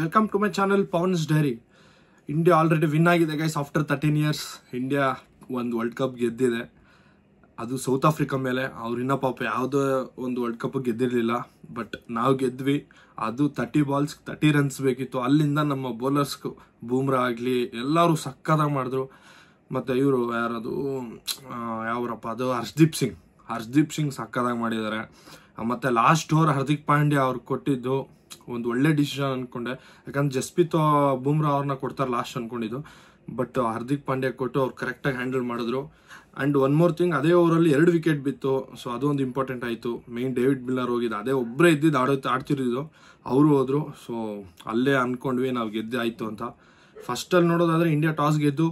Welcome to my channel Pavan's diary. India already win ಆಗಿದೆ guys. After 13 years India ಒಂದು world cup ಗೆದ್ದಿದೆ. ಅದು south Africa ಮೇಲೆ. ಅವ್ರಿನ್ನ ಪಾಪ ಯಾವುದೋ ಒಂದು ವರ್ಲ್ಡ್ ಕಪ್ ಗೆದ್ದಿರಲಿಲ್ಲ, ಬಟ್ ನಾವು ಗೆದ್ವಿ. ಅದು 30 balls 30 runs ಬೇಕಿತ್ತು. ಅಲ್ಲಿಂದ ನಮ್ಮ ಬೌಲರ್ಸ್ ಬೂಮ್ರಾ ಆಗಲಿ ಎಲ್ಲರೂ ಸಕ್ಕದಾಗಿ ಮಾಡಿದ್ರು. ಮತ್ತು ಇವರು ಯಾರದು ಯಾವ್ರಪ್ಪ ಅದು ಹರ್ಷದೀಪ್ ಸಿಂಗ್ ಸಕ್ಕದಾಗಿ ಮಾಡಿದ್ದಾರೆ. ಮತ್ತು ಲಾಸ್ಟ್ ಓವರ್ ಹಾರ್ದಿಕ್ ಪಾಂಡ್ಯ ಅವ್ರು ಕೊಟ್ಟಿದ್ದು ಒಂದು ಒಳ್ಳೆ ಡಿಸಿಷನ್ ಅನ್ಕೊಂಡೆ. ಯಾಕಂದ್ರೆ ಜಸ್ಪ್ರೀತ್ ಬೂಮ್ರಾ ಅವ್ರನ್ನ ಕೊಡ್ತಾರೆ ಲಾಸ್ಟ್ ಅನ್ಕೊಂಡಿದ್ದು, ಬಟ್ ಹಾರ್ದಿಕ್ ಪಾಂಡ್ಯ ಕೊಟ್ಟು ಅವ್ರು ಕರೆಕ್ಟಾಗಿ ಹ್ಯಾಂಡಲ್ ಮಾಡಿದ್ರು. ಆ್ಯಂಡ್ ಒನ್ ಮೋರ್ ಥಿಂಗ್, ಅದೇ ಓವರಲ್ಲಿ 2 ವಿಕೆಟ್ ಬಿತ್ತು. ಸೊ ಅದು ಒಂದು ಇಂಪಾರ್ಟೆಂಟ್ ಆಯಿತು. ಮೇನ್ ಡೇವಿಡ್ ಮಿಲ್ಲರ್ ಹೋಗಿದ್ದು, ಅದೇ ಒಬ್ಬರೇ ಇದ್ದಿದ್ದು ಆಡ್ತಿರಿದ್ದು, ಅವರು ಹೋದ್ರು. ಸೊ ಅಲ್ಲೇ ಅಂದ್ಕೊಂಡ್ವಿ ನಾವು ಗೆದ್ದೆ ಆಯಿತು ಅಂತ. ಫಸ್ಟಲ್ಲಿ ನೋಡೋದಾದರೆ ಇಂಡಿಯಾ ಟಾಸ್ ಗೆದ್ದು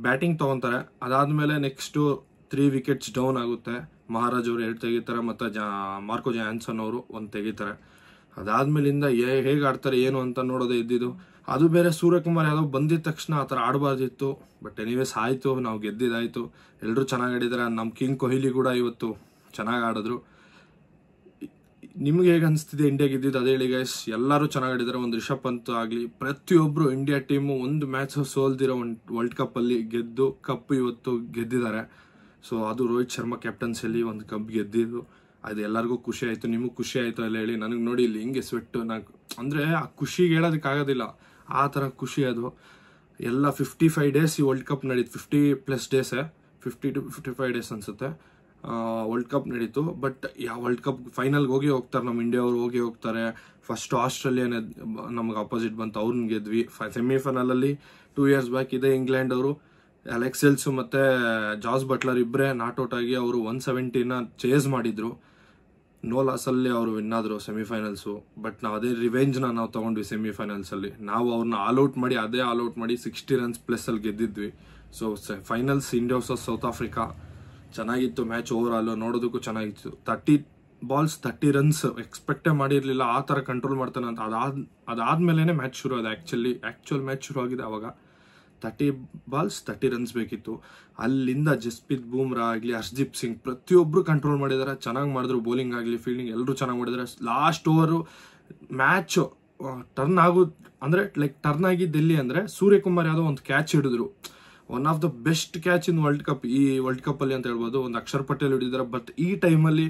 ಬ್ಯಾಟಿಂಗ್ ತೊಗೊತಾರೆ. ಅದಾದಮೇಲೆ ನೆಕ್ಸ್ಟು 3 ವಿಕೆಟ್ಸ್ ಡೌನ್ ಆಗುತ್ತೆ. ಮಹಾರಾಜ್ ಅವರು 2 ತೆಗಿತಾರೆ, ಮತ್ತು ಮಾರ್ಕೋ ಜಾನ್ಸನ್ ಅವರು 1 ತೆಗಿತಾರೆ. ಅದಾದ್ಮೇಲಿಂದ ಹೇಗೆ ಆಡ್ತಾರೆ ಏನು ಅಂತ ನೋಡೋದೇ ಇದ್ದಿದ್ದು. ಅದು ಬೇರೆ ಸೂರ್ಯಕುಮಾರ್ ಯಾದವ್ ಬಂದಿದ ತಕ್ಷಣ ಆ ಥರ ಆಡಬಾರ್ದಿತ್ತು. ಬಟ್ ಎನಿವೇಸ್ ಆಯಿತು, ನಾವು ಗೆದ್ದಿದ್ದಾಯಿತು. ಎಲ್ಲರೂ ಚೆನ್ನಾಗಿ ಆಡಿದ್ದಾರೆ. ನಮ್ಮ ಕಿಂಗ್ ಕೊಹ್ಲಿ ಕೂಡ ಇವತ್ತು ಚೆನ್ನಾಗಿ ಆಡಿದ್ರು. ನಿಮ್ಗೆ ಹೇಗೆ ಅನಿಸ್ತಿದೆ ಇಂಡಿಯಾ ಗೆದ್ದಿದ್ದು ಅದೇ ಹೇಳಿ ಗೈಸ್. ಎಲ್ಲರೂ ಚೆನ್ನಾಗಿ ಆಡಿದ್ದಾರೆ. ಒಂದು ರಿಷಬ್ ಪಂತ್ ಆಗಲಿ, ಪ್ರತಿಯೊಬ್ಬರು ಇಂಡಿಯಾ ಟೀಮು ಒಂದು ಮ್ಯಾಚ್ ಸೋಲ್ದಿರೋ ಒಂದು ವರ್ಲ್ಡ್ ಕಪ್ಪಲ್ಲಿ ಗೆದ್ದು ಕಪ್ ಇವತ್ತು ಗೆದ್ದಿದ್ದಾರೆ. ಸೊ ಅದು ರೋಹಿತ್ ಶರ್ಮಾ ಕ್ಯಾಪ್ಟನ್ಸಿಯಲ್ಲಿ ಒಂದು ಕಪ್ ಗೆದ್ದಿದ್ದು. ಅದು ಎಲ್ಲರಿಗೂ ಖುಷಿ ಆಯಿತು. ನಿಮಗೆ ಖುಷಿ ಆಯಿತು ಎಲ್ಲ ಹೇಳಿ. ನನಗೆ ನೋಡಿ ಇಲ್ಲಿ ಹಿಂಗೆ ಸ್ವೆಟ್ಟು, ಅಂದರೆ ಆ ಖುಷಿಗೆ ಹೇಳೋದಕ್ಕಾಗೋದಿಲ್ಲ, ಆ ಥರ ಖುಷಿ ಅದು. ಎಲ್ಲ 55 days ಈ ವರ್ಲ್ಡ್ ಕಪ್ ನಡೀತು. 50+ days, 50 to 55 days ಅನಿಸುತ್ತೆ ವರ್ಲ್ಡ್ ಕಪ್ ನಡೀತು. ಬಟ್ ಯಾವ ವರ್ಲ್ಡ್ ಕಪ್ ಫೈನಲ್ಗೆ ಹೋಗ್ತಾರೆ ನಮ್ಮ ಇಂಡಿಯಾವ್ರು, ಹೋಗ್ತಾರೆ. ಫಸ್ಟ್ ಆಸ್ಟ್ರೇಲಿಯಾನೇ ನಮಗೆ ಅಪೋಸಿಟ್ ಬಂತು, ಅವ್ರನ್ನ ಗೆದ್ವಿ. ಸೆಮಿಫೈನಲಲ್ಲಿ 2 years ಬ್ಯಾಕ್ ಇದೆ ಇಂಗ್ಲೆಂಡ್ ಅವರು ಅಲೆಕ್ಸ್ ಹೆಲ್ಸ್ ಮತ್ತು ಜಾಸ್ ಬಟ್ಲರ್ ಇಬ್ಬರೇ ನಾಟ್ಔಟ್ ಆಗಿ ಅವರು 170ನ ಚೇಸ್ ಮಾಡಿದ್ರು. ನೋ ಲಾಸಲ್ಲಿ ಅವರು ವಿನ್ ಆದರು ಸೆಮಿಫೈನಲ್ಸು. ಬಟ್ ನಾವು ಅದೇ ರಿವೆಂಜ್ನ ನಾವು ತೊಗೊಂಡ್ವಿ ಸೆಮಿಫೈನಲ್ಸಲ್ಲಿ. ನಾವು ಅವ್ರನ್ನ ಆಲ್ಔಟ್ ಮಾಡಿ 60 runs ಪ್ಲಸ್ಸಲ್ಲಿ ಗೆದ್ದಿದ್ವಿ. So finals India versus South Africa ಚೆನ್ನಾಗಿತ್ತು ಮ್ಯಾಚ್. ಓವರಾಲು ನೋಡೋದಕ್ಕೂ ಚೆನ್ನಾಗಿತ್ತು. 30 balls 30 runs ಎಕ್ಸ್ಪೆಕ್ಟೇ ಮಾಡಿರಲಿಲ್ಲ ಆ ಥರ ಕಂಟ್ರೋಲ್ ಮಾಡ್ತಾನೆ ಅಂತ. ಅದಾದ್ಮೇಲೆ ಮ್ಯಾಚ್ ಶುರು ಆಗಿದೆ. ಆ್ಯಕ್ಚುಯಲ್ ಮ್ಯಾಚ್ ಶುರು ಆಗಿದೆ ಅವಾಗ. 30 balls 30 runs ಬೇಕಿತ್ತು. ಅಲ್ಲಿಂದ ಜಸ್ಪ್ರೀತ್ ಬೂಮ್ರಾ ಆಗಲಿ, ಹರ್ಷದೀಪ್ ಸಿಂಗ್ ಪ್ರತಿಯೊಬ್ಬರು ಕಂಟ್ರೋಲ್ ಮಾಡಿದ್ದಾರೆ. ಚೆನ್ನಾಗಿ ಮಾಡಿದ್ರು. ಬೌಲಿಂಗ್ ಆಗಲಿ ಫೀಲ್ಡಿಂಗ್ ಎಲ್ಲರೂ ಚೆನ್ನಾಗಿ ಮಾಡಿದ್ದಾರೆ. Last over match turn turn ಆಗಿದ್ದು ಎಲ್ಲಿ ಅಂದರೆ ಸೂರ್ಯಕುಮಾರ್ ಯಾದವ್ ಒಂದು ಕ್ಯಾಚ್ ಹಿಡಿದ್ರು. One of the best catch in world cup, ಈ ವರ್ಲ್ಡ್ ಕಪ್ಪಲ್ಲಿ ಅಂತ ಹೇಳ್ಬೋದು. ಒಂದು ಅಕ್ಷರ್ ಪಟೇಲ್ ಹಿಡಿದಾರೆ. ಬಟ್ ಈ ಟೈಮಲ್ಲಿ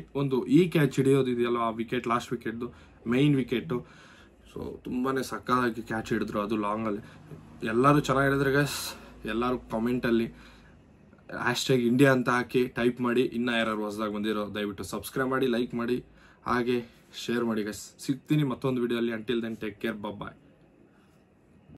ಈ ಕ್ಯಾಚ್ ಹಿಡಿಯೋದಿದೆಯಲ್ಲ, ಆ ವಿಕೆಟ್, ಲಾಸ್ಟ್ ವಿಕೆಟ್ದು ಮೈನ್ ವಿಕೆಟು. ಸೊ ತುಂಬಾ ಸಕ್ಕತ್ತಾಗಿ ಕ್ಯಾಚ್ ಹಿಡಿದ್ರು, ಅದು ಲಾಂಗಲ್ಲಿ. ಎಲ್ಲರೂ ಚೆನ್ನಾಗಿ ಹೇಳಿದ್ರೆ ಗೈಸ್. ಎಲ್ಲರೂ ಕಾಮೆಂಟಲ್ಲಿ #ಇಂಡಿಯಾ ಅಂತ ಹಾಕಿ ಟೈಪ್ ಮಾಡಿ. ಇನ್ನೂ ಯಾರು ಹೊಸದಾಗಿ ಬಂದಿರೋ ದಯವಿಟ್ಟು ಸಬ್ಸ್ಕ್ರೈಬ್ ಮಾಡಿ, ಲೈಕ್ ಮಾಡಿ, ಹಾಗೆ ಶೇರ್ ಮಾಡಿ ಗೈಸ್. ಸಿಗ್ತೀನಿ ಮತ್ತೊಂದು ವಿಡಿಯೋಲ್ಲಿ. ಅಂಟಿಲ್ ದೆನ್ ಟೇಕ್ ಕೇರ್, ಬಾಯ್.